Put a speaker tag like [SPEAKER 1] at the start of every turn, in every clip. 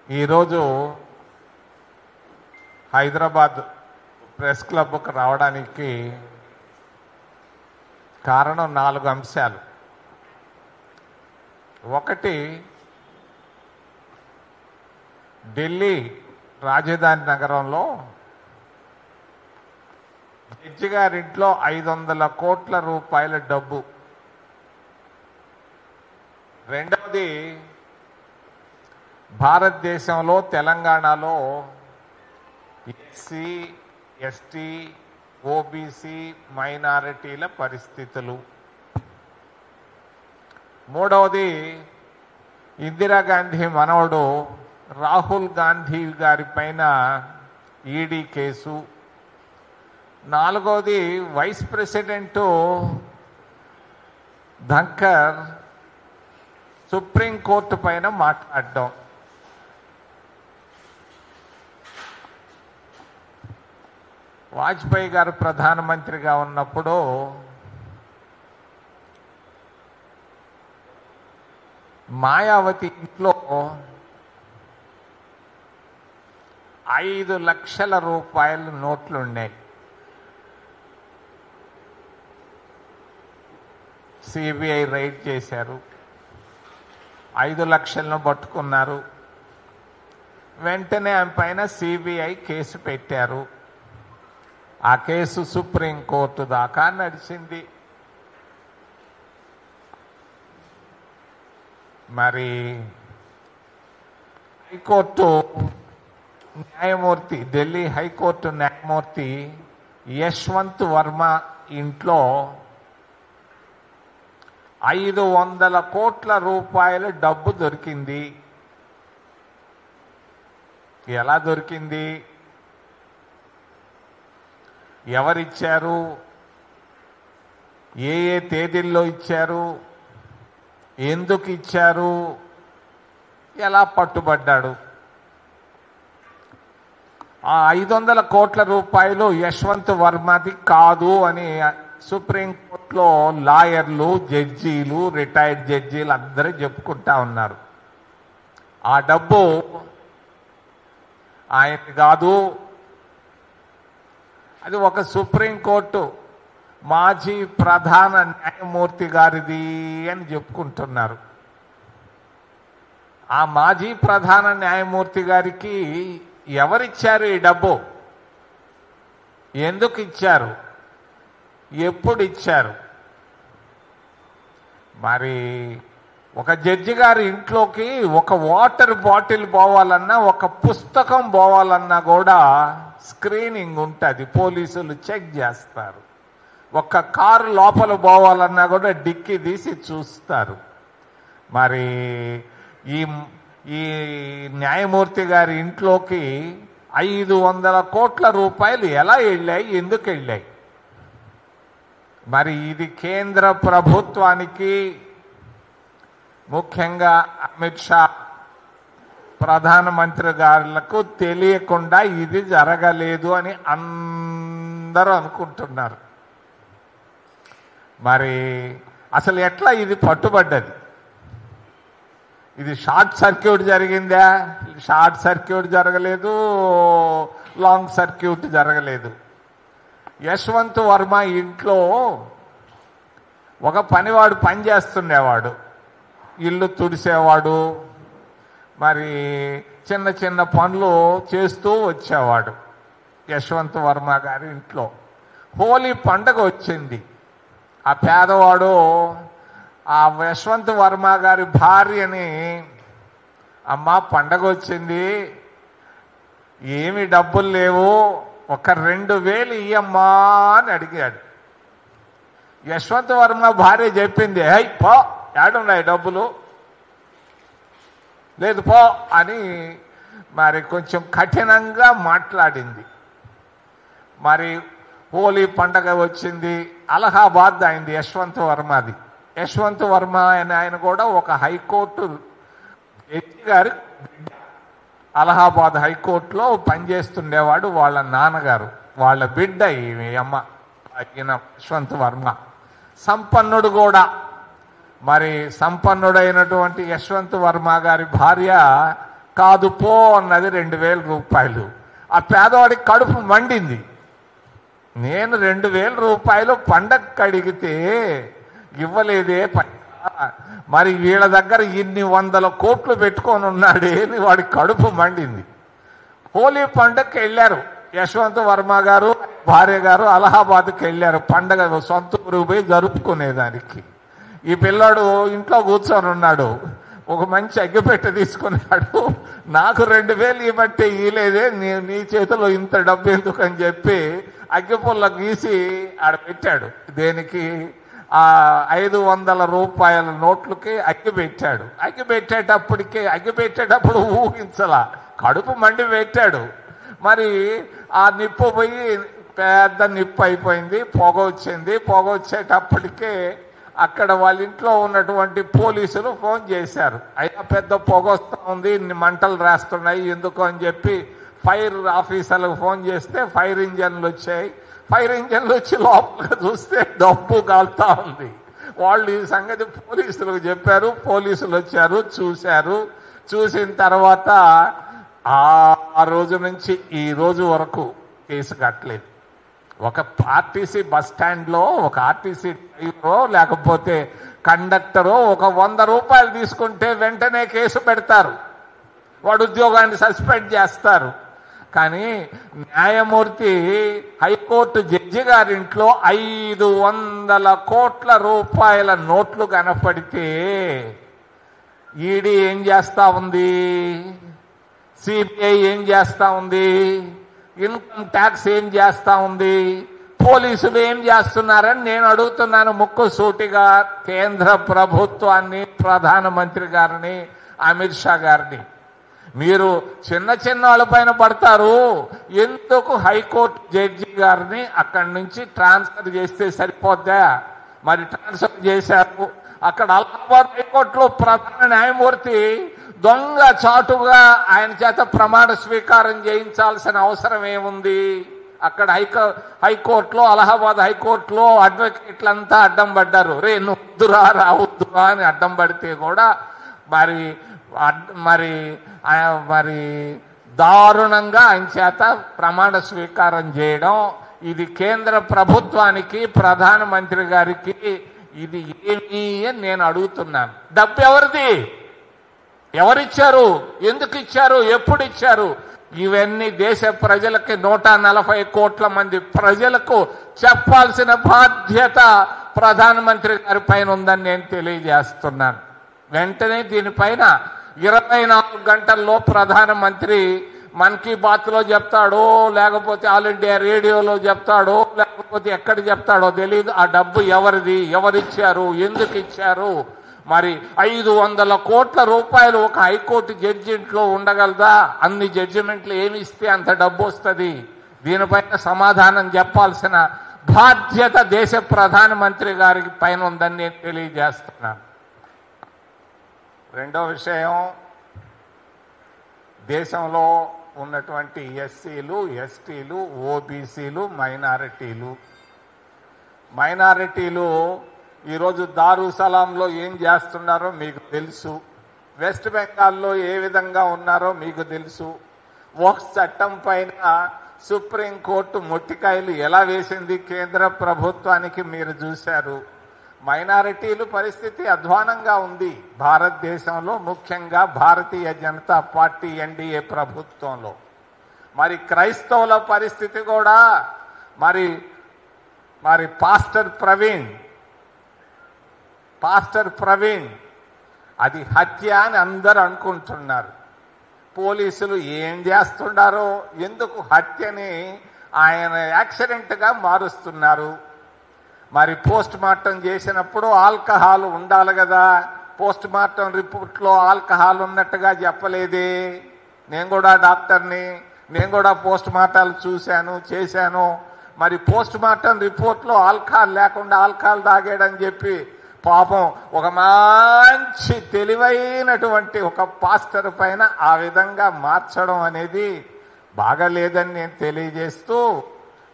[SPEAKER 1] ఈరోజు హైదరాబాద్ ప్రెస్ క్లబ్కు రావడానికి కారణం 4 అంశాలు. ఒకటి, ఢిల్లీ రాజధాని నగరంలో జడ్జి గారింట్లో 500 కోట్ల రూపాయల డబ్బు. రెండవది, భారతదేశంలో తెలంగాణలో ఎస్సీ, ఎస్టీ, ఓబీసీ మైనారిటీల పరిస్థితులు. మూడవది, ఇందిరాగాంధీ మనవడు రాహుల్ గాంధీ గారి పైన ఈడీ కేసు. నాలుగవది, వైస్ ప్రెసిడెంటు ధంకర్ సుప్రీంకోర్టు పైన మాట్లాడడం. వాజ్పేయి గారు ప్రధానమంత్రిగా ఉన్నప్పుడు మాయావతి ఇంట్లో 5 లక్షల రూపాయల నోట్లు ఉన్నాయి. సిబిఐ రైడ్ చేశారు, 5 లక్షలను పట్టుకున్నారు. వెంటనే ఆమె పైన సిబిఐ కేసు పెట్టారు. ఆ కేసు సుప్రీంకోర్టు దాకా నడిచింది. మరి హైకోర్టు న్యాయమూర్తి, ఢిల్లీ హైకోర్టు న్యాయమూర్తి యశ్వంత్ వర్మ ఇంట్లో 500 కోట్ల రూపాయల డబ్బు దొరికింది. ఎలా దొరికింది? ఎవరిచ్చారు? ఏ ఏ తేదీల్లో ఇచ్చారు? ఎందుకు ఇచ్చారు? ఎలా పట్టుబడ్డాడు? ఆ 500 కోట్ల రూపాయలు యశ్వంత్ వర్మది కాదు అని సుప్రీంకోర్టులో లాయర్లు, జడ్జీలు, రిటైర్డ్ జడ్జీలు అందరూ చెప్పుకుంటా ఉన్నారు. ఆ డబ్బు ఆయనది కాదు, అది ఒక సుప్రీంకోర్టు మాజీ ప్రధాన న్యాయమూర్తి గారిది అని చెప్పుకుంటున్నారు. ఆ మాజీ ప్రధాన న్యాయమూర్తి గారికి ఎవరిచ్చారు ఈ డబ్బు? ఎందుకు ఇచ్చారు? ఎప్పుడు ఇచ్చారు? మరి ఒక జడ్జి గారి ఇంట్లోకి ఒక వాటర్ బాటిల్ పోవాలన్నా, ఒక పుస్తకం పోవాలన్నా కూడా స్క్రీనింగ్ ఉంటుంది, పోలీసులు చెక్ చేస్తారు. ఒక కారు లోపల పోవాలన్నా కూడా డిక్కీ తీసి చూస్తారు. మరి ఈ న్యాయమూర్తి గారి ఇంట్లోకి 500 కోట్ల రూపాయలు ఎలా వెళ్ళాయి? ఎందుకు వెళ్ళాయి? మరి ఇది కేంద్ర ప్రభుత్వానికి, ముఖ్యంగా అమిత్ షా ప్రధానమంత్రి గారులకు తెలియకుండా ఇది జరగలేదు అని అందరూ అనుకుంటున్నారు. మరి అసలు ఎట్లా ఇది పట్టుబడ్డది? ఇది షార్ట్ సర్క్యూట్ జరిగిందా? షార్ట్ సర్క్యూట్ జరగలేదు, లాంగ్ సర్క్యూట్ జరగలేదు. యశ్వంత్ వర్మ ఇంట్లో ఒక పనివాడు పనిచేస్తుండేవాడు, ఇల్లు తుడిసేవాడు, మరి చిన్న చిన్న పనులు చేస్తూ వచ్చేవాడు. యశ్వంత్ వర్మ గారి ఇంట్లో హోలీ పండగ వచ్చింది. ఆ పేదవాడు ఆ యశ్వంత్ వర్మ గారి భార్యని, అమ్మ పండగ వచ్చింది, ఏమి డబ్బులు లేవు, ఒక 2000 ఇయ్యమ్మా అని అడిగాడు. యశ్వంత్ వర్మ భార్య చెప్పింది, హై పో, ఏడున్నాయి డబ్బులు, లేదు పో అని మరి కొంచెం కఠినంగా మాట్లాడింది. మరి హోలీ పండగ వచ్చింది, అలహాబాద్ అయింది యశ్వంత్ వర్మది. యశ్వంత్ వర్మ ఆయన కూడా ఒక హైకోర్టు జడ్జి గారి బిడ్డ, అలహాబాద్ హైకోర్టులో పనిచేస్తుండేవాడు. వాళ్ళ నాన్నగారు, వాళ్ళ బిడ్డ ఈ అమ్మ, ఈయన యశ్వంత్ వర్మ. సంపన్నుడు కూడా. మరి సంపన్నుడైనటువంటి యశ్వంత్ వర్మ గారి భార్య కాదు పో అన్నది 2000 రూపాయలు. ఆ పేదవాడికి కడుపు మండింది. నేను 2000 రూపాయలు పండగకి అడిగితే ఇవ్వలేదే, మరి వీళ్ళ దగ్గర ఇన్ని 100 కోట్లు పెట్టుకొని ఉన్నాడే అని వాడి కడుపు మండింది. హోలీ పండగకి వెళ్ళారు. యశ్వంత్ వర్మ గారు భార్య గారు అలహాబాద్కి వెళ్ళారు పండగ సొంత ఊరికి పోయి జరుపుకునేదానికి. ఈ పిల్లాడు ఇంట్లో కూర్చొని ఉన్నాడు. ఒక మంచి అగ్గిపెట్టె తీసుకున్నాడు. నాకు 2000 ఇవ్వట్టే ఇలేదే, నీ చేతిలో ఇంత డబ్బు ఎందుకు అని చెప్పి అగ్గిపుల్ల గీసి ఆడ పెట్టాడు. దేనికి? ఆ 500 రూపాయల నోట్లకి అగ్గి పెట్టాడు. అగ్గి పెట్టేటప్పుడు ఊహించలా, కడుపు మండి పెట్టాడు. మరి ఆ నిప్పు పోయి పెద్ద నిప్పు అయిపోయింది, పొగ వచ్చింది. పొగ వచ్చేటప్పటికే అక్కడ వాళ్ళ ఇంట్లో ఉన్నటువంటి పోలీసులు ఫోన్ చేశారు. అయినా పెద్ద పొగ వస్తూ ఉంది, మంటలు రాస్తున్నాయి ఎందుకు అని చెప్పి ఫైర్ ఆఫీసర్లకు ఫోన్ చేస్తే ఫైర్ ఇంజన్లు వచ్చాయి. ఫైర్ ఇంజన్లు వచ్చి లోపలికి చూస్తే డబ్బు కాలుతా ఉంది. వాళ్ళు ఈ సంగతి పోలీసులకు చెప్పారు. పోలీసులు వచ్చారు, చూశారు. చూసిన తర్వాత ఆ రోజు నుంచి ఈ రోజు వరకు కేసు కట్టలేదు. ఒక ఆర్టీసీ బస్ స్టాండ్లో ఒక ఆర్టీసీ డ్రైవరో లేకపోతే కండక్టరో ఒక 100 రూపాయలు తీసుకుంటే వెంటనే కేసు పెడతారు, వాడు ఉద్యోగాన్ని సస్పెండ్ చేస్తారు. కానీ న్యాయమూర్తి హైకోర్టు జడ్జి గారింట్లో 500 కోట్ల రూపాయల నోట్లు కనపడితే ఈడీ ఏం చేస్తా ఉంది, సిబిఐ ఏం చేస్తా ఉంది, ఇన్కమ్ ట్యాక్స్ ఏం చేస్తా ఉంది, పోలీసులు ఏం చేస్తున్నారని నేను అడుగుతున్నాను ముక్కుసూటిగా కేంద్ర ప్రభుత్వాన్ని, ప్రధానమంత్రి గారిని, అమిత్ షా గారిని. మీరు చిన్న చిన్న వాళ్ళపైన పడతారు, ఎందుకు హైకోర్టు జడ్జి గారిని అక్కడి నుంచి ట్రాన్స్ఫర్ చేస్తే సరిపోద్దా? మరి ట్రాన్స్ఫర్ చేశారు. అక్కడ అలహాబాద్ హైకోర్టులో ప్రధాన న్యాయమూర్తి దొంగ చాటుగా ఆయన చేత ప్రమాణ స్వీకారం చేయించాల్సిన అవసరం ఏముంది? అక్కడ హైకోర్టులో అలహాబాద్ హైకోర్టులో అడ్వకేట్లంతా అడ్డం పడ్డారు. రే నువ్వురా రావద్దురా అని అడ్డం పడితే కూడా మరి మరి దారుణంగా ఆయన చేత ప్రమాణ స్వీకారం చేయడం, ఇది కేంద్ర ప్రభుత్వానికి, ప్రధానమంత్రి గారికి ఇది ఏమి అని నేను అడుగుతున్నాను. డబ్బు ఎవరిది? ఎవరిచ్చారు? ఎందుకు ఇచ్చారు? ఎప్పుడు ఇచ్చారు? ఇవన్నీ దేశ ప్రజలకి 140 కోట్ల మంది ప్రజలకు చెప్పాల్సిన బాధ్యత ప్రధానమంత్రి గారి పైన ఉందని నేను తెలియజేస్తున్నాను. వెంటనే దీనిపైన 24 గంటల్లో ప్రధానమంత్రి మన్ కీ బాత్లో చెప్తాడో, లేకపోతే ఆల్ ఇండియా రేడియోలో చెప్తాడో, లేకపోతే ఎక్కడ చెప్తాడో తెలియదు. ఆ డబ్బు ఎవరిది, ఎవరిచ్చారు, ఎందుకు ఇచ్చారు? మరి 500 కోట్ల రూపాయలు ఒక హైకోర్టు జడ్జిమెంట్లో ఉండగలదా? అన్ని జడ్జిమెంట్లు ఏమి ఇస్తే అంత డబ్బు వస్తుంది? దీనిపైన సమాధానం చెప్పాల్సిన బాధ్యత దేశ ప్రధానమంత్రి గారికి పైన ఉందని నేను తెలియజేస్తున్నాను. రెండో విషయం, దేశంలో ఉన్నటువంటి ఎస్సీలు, ఎస్టీలు, ఓబీసీలు, మైనారిటీలు ఈరోజు దారుసలాంలో ఏం చేస్తున్నారో మీకు తెలుసు. వెస్ట్ బెంగాల్లో ఏ విధంగా ఉన్నారో మీకు తెలుసు. వక్ఫ్ చట్టం పైన సుప్రీంకోర్టు మొట్టికాయలు ఎలా వేసింది కేంద్ర ప్రభుత్వానికి మీరు చూశారు. మైనారిటీలు పరిస్థితి అధ్వానంగా ఉంది భారతదేశంలో, ముఖ్యంగా భారతీయ జనతా పార్టీ ఎన్డీఏ ప్రభుత్వంలో. మరి క్రైస్తవుల పరిస్థితి కూడా మరి పాస్టర్ ప్రవీణ్ అది హత్య అని అందరూ అనుకుంటున్నారు. పోలీసులు ఏం చేస్తున్నారో, ఎందుకు హత్యని ఆయన యాక్సిడెంట్గా మారుస్తున్నారు? మరి పోస్ట్ మార్టం చేసినప్పుడు ఆల్కహాల్ ఉండాలి కదా, పోస్ట్ మార్టం రిపోర్ట్లో ఆల్కహాల్ ఉన్నట్టుగా చెప్పలేదే. నేను కూడా డాక్టర్ని, నేను కూడా పోస్ట్ మార్టాలు చేశాను. మరి పోస్ట్ మార్టం రిపోర్ట్లో ఆల్కహాల్ లేకుండా ఆల్కహాల్ తాగాడని చెప్పి పాపం ఒక మంచి తెలివైనటువంటి ఒక పాస్టర్ పైన ఆ విధంగా మార్చడం అనేది బాగాలేదని నేను తెలియజేస్తూ,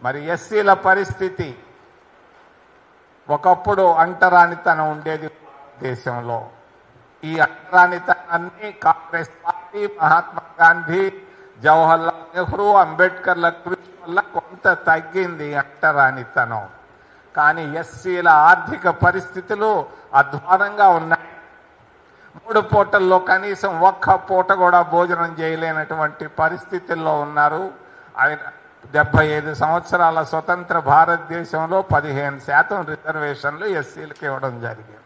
[SPEAKER 1] మరి ఎస్సీల పరిస్థితి, ఒకప్పుడు అంటరానితనం ఉండేది దేశంలో. ఈ అంటరానితనాన్ని కాంగ్రెస్ పార్టీ, మహాత్మా గాంధీ, జవహర్లాల్ నెహ్రూ, అంబేద్కర్ల కృషి వల్ల కొంత తగ్గింది అంటరానితనం. కానీ ఎస్సీల ఆర్థిక పరిస్థితులు అధ్వానంగా ఉన్నాయి. 3 పూటల్లో కనీసం ఒక్క పూట కూడా భోజనం చేయలేనటువంటి పరిస్థితుల్లో ఉన్నారు. 75 సంవత్సరాల స్వతంత్ర భారతదేశంలో 15% రిజర్వేషన్లు ఎస్సీలకు ఇవ్వడం జరిగింది.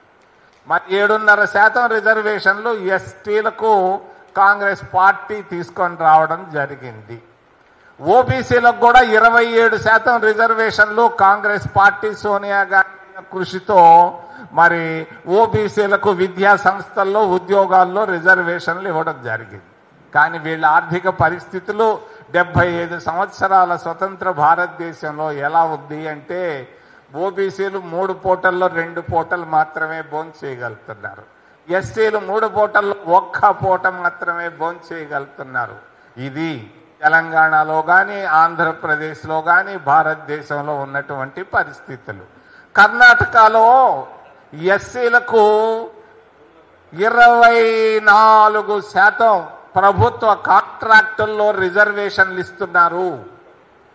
[SPEAKER 1] మరి 7.5% రిజర్వేషన్లు ఎస్టీలకు కాంగ్రెస్ పార్టీ తీసుకొని రావడం జరిగింది. ఓబీసీలకు కూడా 27% రిజర్వేషన్లు కాంగ్రెస్ పార్టీ సోనియా గాంధీ కృషితో మరి ఓబీసీలకు విద్యా సంస్థల్లో, ఉద్యోగాల్లో రిజర్వేషన్లు ఇవ్వడం జరిగింది. కానీ వీళ్ళ ఆర్థిక పరిస్థితులు 75 సంవత్సరాల స్వతంత్ర భారతదేశంలో ఎలా ఉంది అంటే ఓబీసీలు 3 పూటల్లో 2 పూటలు మాత్రమే భోంచేయగలుగుతున్నారు. ఎస్సీలు 3 పూటల్లో 1 పూట మాత్రమే భోంచేయగలుగుతున్నారు. ఇది తెలంగాణలో కానీ, ఆంధ్రప్రదేశ్లో కానీ, భారతదేశంలో ఉన్నటువంటి పరిస్థితులు. కర్ణాటకలో ఎస్సీలకు 24% ప్రభుత్వ కాంట్రాక్టుల్లో రిజర్వేషన్లు ఇస్తున్నారు.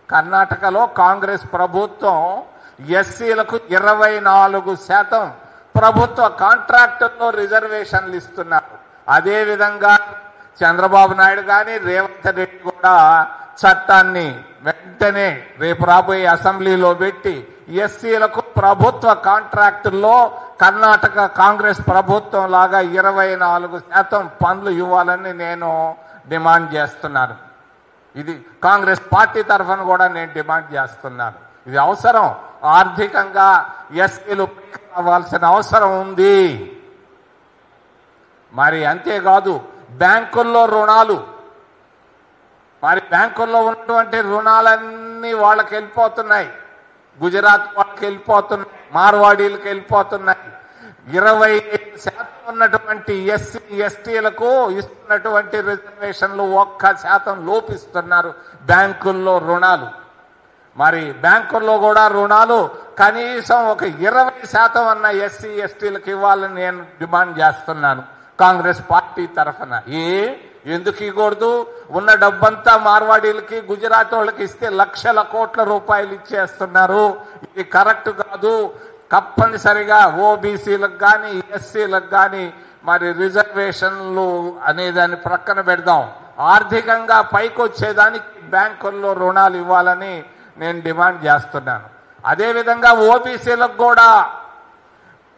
[SPEAKER 1] కర్ణాటకలో కాంగ్రెస్ ప్రభుత్వం ఎస్సీలకు 24% ప్రభుత్వ కాంట్రాక్టుల్లో రిజర్వేషన్లు ఇస్తున్నారు. అదేవిధంగా చంద్రబాబు నాయుడు కానీ, రేవంత్ రెడ్డి కూడా చట్టాన్ని వెంటనే రేపు రాబోయే అసెంబ్లీలో పెట్టి ఎస్సీలకు ప్రభుత్వ కాంట్రాక్టుల్లో కర్ణాటక కాంగ్రెస్ ప్రభుత్వం లాగా 24% పనులు ఇవ్వాలని నేను డిమాండ్ చేస్తున్నాను. ఇది కాంగ్రెస్ పార్టీ తరఫున కూడా నేను డిమాండ్ చేస్తున్నాను. ఇది అవసరం. ఆర్థికంగా ఎస్సీలు అవ్వాల్సిన అవసరం ఉంది. మరి అంతేకాదు బ్యాంకుల్లో రుణాలు, మరి బ్యాంకుల్లో ఉన్నటువంటి రుణాలన్నీ వాళ్ళకి వెళ్ళిపోతున్నాయి. గుజరాత్ వాళ్ళకి వెళ్ళిపోతున్నాయి, మార్వాడీలకు వెళ్ళిపోతున్నాయి. 25% ఉన్నటువంటి ఎస్సీ ఎస్టీలకు ఇస్తున్నటువంటి రిజర్వేషన్లు 1% లోపిస్తున్నారు బ్యాంకుల్లో రుణాలు. మరి బ్యాంకుల్లో కూడా రుణాలు కనీసం ఒక 20% అన్న ఎస్సీ ఎస్టీలకు ఇవ్వాలని నేను డిమాండ్ చేస్తున్నాను కాంగ్రెస్ పార్టీ తరఫున. ఎందుకు ఇవ్వకూడదు? ఉన్న డబ్బంతా మార్వాడీలకి, గుజరాత్ వాళ్ళకి ఇస్తే లక్షల కోట్ల రూపాయలు ఇచ్చేస్తున్నారు. ఇది కరెక్ట్ కాదు. తప్పనిసరిగా ఓబీసీలకు కానీ, ఎస్సీలకు కానీ మరి రిజర్వేషన్లు అనేదాన్ని ప్రక్కన పెడదాం. ఆర్థికంగా పైకి వచ్చేదానికి బ్యాంకుల్లో రుణాలు ఇవ్వాలని నేను డిమాండ్ చేస్తున్నాను. అదేవిధంగా ఓబీసీలకు కూడా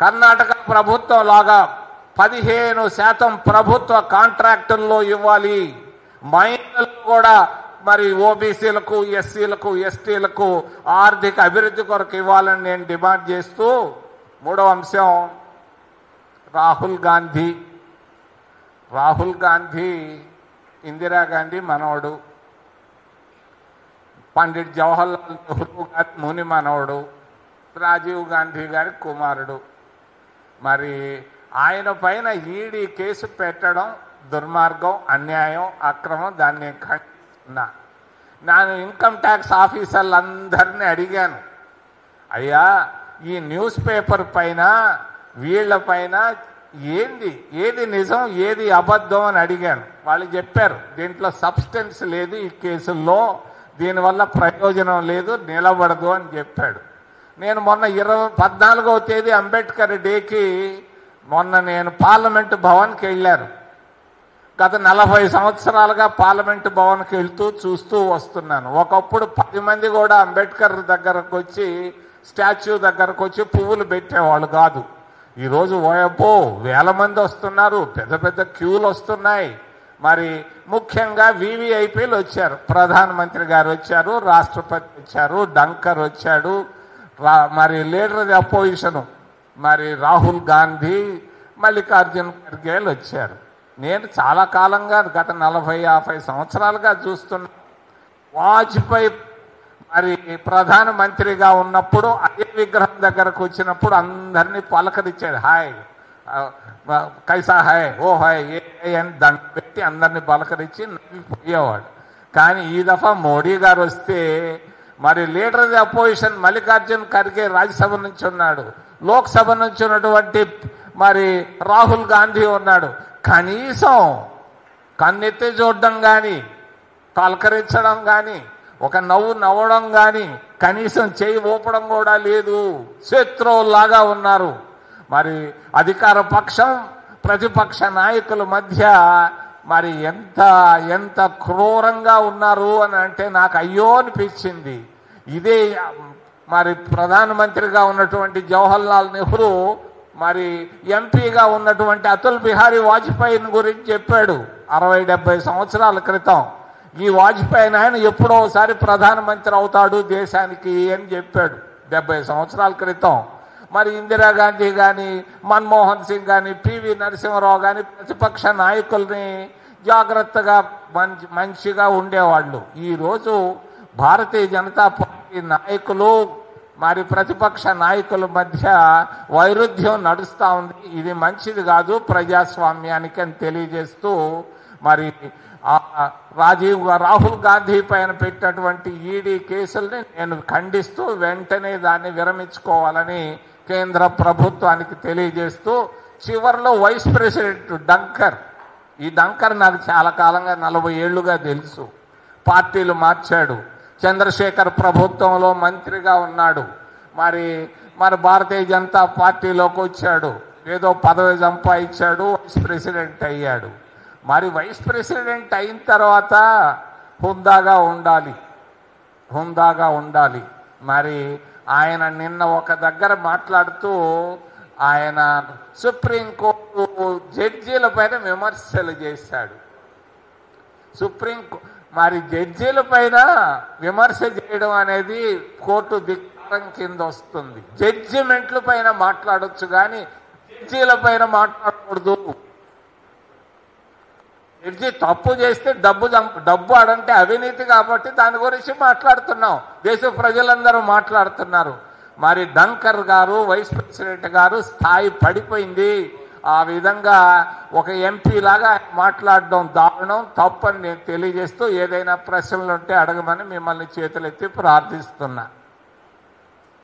[SPEAKER 1] కర్ణాటక ప్రభుత్వం లాగా 15% ప్రభుత్వ కాంట్రాక్టుల్లో ఇవ్వాలి. మైనర్లు కూడా మరి ఓబీసీలకు, ఎస్సీలకు, ఎస్టీలకు ఆర్థిక అభివృద్ధి కొరకు ఇవ్వాలని నేను డిమాండ్ చేస్తూ, 3వ అంశం రాహుల్ గాంధీ ఇందిరాగాంధీ మనవడు, పండిట్ జవహర్లాల్ నెహ్రూ గారి ముని మనవడు, రాజీవ్ గాంధీ గారి కుమారుడు. మరి ఆయన పైన ఈడీ కేసు పెట్టడం దుర్మార్గం, అన్యాయం, అక్రమం. దాన్ని ఖండిస్తున్నా. నేను ఇన్కమ్ ట్యాక్స్ ఆఫీసర్లందరినీ అడిగాను, అయ్యా ఈ న్యూస్ పేపర్ పైన వీళ్ళ పైన ఏది నిజం ఏది అబద్ధం అని అడిగాను. వాళ్ళు చెప్పారు దీంట్లో సబ్స్టెన్స్ లేదు, ఈ కేసుల్లో దీనివల్ల ప్రయోజనం లేదు, నిలబడదు అని చెప్పాడు. నేను మొన్న 14వ తేదీ అంబేద్కర్ డేకి మొన్న నేను పార్లమెంటు భవన్కి వెళ్ళాను. గత 40 సంవత్సరాలుగా పార్లమెంటు భవన్కి వెళ్తూ చూస్తూ వస్తున్నాను. ఒకప్పుడు 10 మంది కూడా అంబేద్కర్ దగ్గరకు వచ్చి, స్టాచ్యూ దగ్గరకు వచ్చి పువ్వులు పెట్టేవాళ్ళు కాదు. ఈరోజు ఓయబ్బో వేల మంది వస్తున్నారు, పెద్ద పెద్ద క్యూలు వస్తున్నాయి. మరి ముఖ్యంగా వివిఐపీలు వచ్చారు. ప్రధానమంత్రి గారు వచ్చారు, రాష్ట్రపతి వచ్చారు, డంకర్ వచ్చాడు, మరి లీడర్ ది అపోజిషన్ మరి రాహుల్ గాంధీ, మల్లికార్జున్ ఖర్గేలు వచ్చారు. నేను చాలా కాలంగా గత 40-50 సంవత్సరాలుగా చూస్తున్నా. వాజ్పేయి మరి ప్రధానమంత్రిగా ఉన్నప్పుడు అదే విగ్రహం దగ్గరకు వచ్చినప్పుడు అందరినీ పలకరించాడు. హాయ్ కైసా హాయ్, ఓ హాయ్ ఏ అని దండ పెట్టి అందరినీ పలకరించి నవ్విపోయేవాడు. కానీ ఈ దఫా మోడీ గారు వస్తే మరి leader the opposition Mallikarjun Kharge Rajya Sabha నుంచి ఉన్నాడు, లోక్సభ నుంచి ఉన్నటువంటి మరి రాహుల్ గాంధీ ఉన్నాడు. కనీసం కన్నెత్తి చూడడం కానీ, పలకరించడం కానీ, ఒక నవ్వు నవ్వడం కానీ, కనీసం చేయి ఊపడం కూడా లేదు. శత్రువులాగా ఉన్నారు. మరి అధికార పక్షం ప్రతిపక్ష నాయకుల మధ్య మరి ఎంత ఎంత క్రూరంగా ఉన్నారు అని అంటే నాకు అయ్యో అనిపించింది. ఇదే మరి ప్రధానమంత్రిగా ఉన్నటువంటి జవహర్లాల్ నెహ్రూ మరి ఎంపీగా ఉన్నటువంటి అటల్ బిహారీ వాజ్పేయిని గురించి చెప్పాడు 60-70 సంవత్సరాల క్రితం. ఈ వాజ్పేయి ఆయన ఎప్పుడో ఒకసారి ప్రధానమంత్రి అవుతాడు దేశానికి అని చెప్పాడు 70 సంవత్సరాల క్రితం. మరి ఇందిరాగాంధీ కానీ, మన్మోహన్ సింగ్ కానీ, పివి నరసింహరావు కానీ ప్రతిపక్ష నాయకుల్ని జాగ్రత్తగా మంచిగా ఉండేవాళ్ళు. ఈరోజు భారతీయ జనతా పార్టీ నాయకులు మరి ప్రతిపక్ష నాయకుల మధ్య వైరుధ్యం నడుస్తూ ఉంది. ఇది మంచిది కాదు ప్రజాస్వామ్యానికి అని తెలియజేస్తూ మరి రాహుల్ గాంధీ పైన పెట్టినటువంటి ఈడీ కేసుల్ని నేను ఖండిస్తూ వెంటనే దాన్ని విరమించుకోవాలని కేంద్ర ప్రభుత్వానికి తెలియజేస్తూ చివరిలో వైస్ ప్రెసిడెంట్ డంకర్, ఈ డంకర్ నాకు చాలా కాలంగా 40 ఏళ్లుగా తెలుసు. పార్టీలు మార్చాడు. చంద్రశేఖర్ ప్రభుత్వంలో మంత్రిగా ఉన్నాడు. మరి భారతీయ జనతా పార్టీలోకి వచ్చాడు. ఏదో పదవి సంపాదించాడు, వైస్ ప్రెసిడెంట్ అయ్యాడు. మరి వైస్ ప్రెసిడెంట్ అయిన తర్వాత హుందాగా ఉండాలి. మరి ఆయన నిన్న ఒక దగ్గర మాట్లాడుతూ ఆయన సుప్రీంకోర్టు జడ్జీల పైన విమర్శలు చేశాడు. మరి జడ్జీల పైన విమర్శ చేయడం అనేది కోర్టు ధిక్కారం కింద వస్తుంది. జడ్జిమెంట్ల పైన మాట్లాడొచ్చు కానీ జడ్జీల పైన మాట్లాడకూడదు. జడ్జి తప్పు చేస్తే డబ్బు అడంటే అవినీతి కాబట్టి దాని గురించి మాట్లాడుతున్నాం. దేశ ప్రజలందరూ మాట్లాడుతున్నారు. మరి డంకర్ గారు వైస్ ప్రెసిడెంట్ గారు స్థాయి పడిపోయింది. ఆ విధంగా ఒక ఎంపీ లాగా మాట్లాడడం దారుణం, తప్పని నేను తెలియజేస్తూ ఏదైనా ప్రశ్నలు ఉంటే అడగమని మిమ్మల్ని చేతులెత్తి ప్రార్థిస్తున్నా.